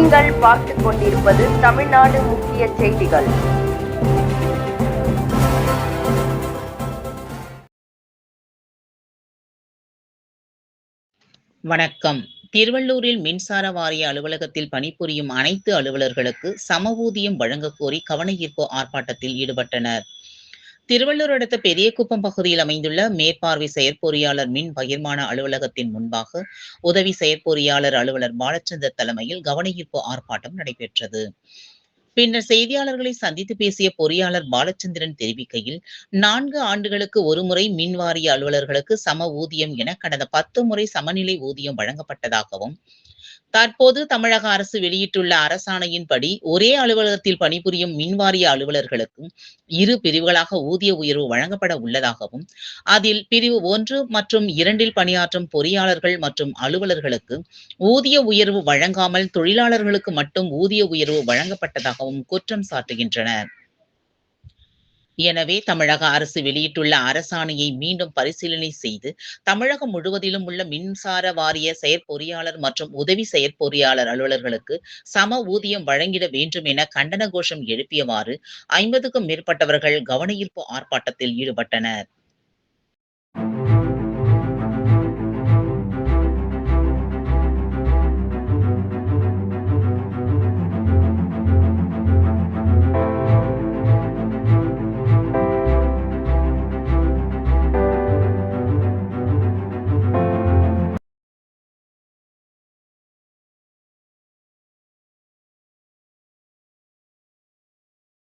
நீங்கள் பார்த்துக் கொண்டிருப்பது தமிழ்நாடு முக்கிய செய்திகள். வணக்கம். திருவள்ளூரில் மின்சார வாரிய அலுவலகத்தில் பணிபுரியும் அனைத்து அலுவலர்களுக்கு சம ஊதியம் வழங்கக் கோரி கவனஈர்ப்பு ஆர்ப்பாட்டத்தில் ஈடுபட்டனர். திருவள்ளூர் அடுத்த பெரியகுப்பம் பகுதியில் அமைந்துள்ள மேற்பார்வை செயற்பொறியாளர் மின் பகிர்மான அலுவலகத்தின் முன்பாக உதவி செயற்பொறியாளர் அலுவலர் பாலச்சந்தர் தலைமையில் கவனஈர்ப்பு ஆர்ப்பாட்டம் நடைபெற்றது. பின்னர் செய்தியாளர்களை சந்தித்து பேசிய பொறியாளர் பாலச்சந்திரன் தெரிவிக்கையில், 4 ஆண்டுகளுக்கு ஒருமுறை மின் வாரிய அலுவலர்களுக்கு சம ஊதியம் என கடந்த 10 முறை சமநிலை ஊதியம் வழங்கப்பட்டதாகவும், தற்போது தமிழக அரசு வெளியிட்டுள்ள அரசாணையின்படி ஒரே அலுவலகத்தில் பணிபுரியும் மின்வாரிய அலுவலர்களுக்கும் 2 பிரிவுகளாக ஊதிய உயர்வு வழங்கப்பட உள்ளதாகவும், அதில் பிரிவு 1 மற்றும் 2 பணியாற்றும் பொறியாளர்கள் மற்றும் அலுவலர்களுக்கு ஊதிய உயர்வு வழங்காமல் தொழிலாளர்களுக்கு மட்டும் ஊதிய உயர்வு வழங்கப்பட்டதாகவும் குற்றம் சாட்டுகின்றனர். எனவே தமிழக அரசு வெளியிட்டுள்ள அரசாணையை மீண்டும் பரிசீலனை செய்து தமிழகம் முழுவதிலும் உள்ள மின்சார வாரிய செயற்பொறியாளர் மற்றும் உதவி செயற்பொறியாளர் அலுவலர்களுக்கு சம ஊதியம் வழங்கிட வேண்டும் என கண்டன கோஷம் எழுப்பியவாறு 50க்கும் மேற்பட்டவர்கள் கவனஈர்ப்பு ஆர்ப்பாட்டத்தில் ஈடுபட்டனர்.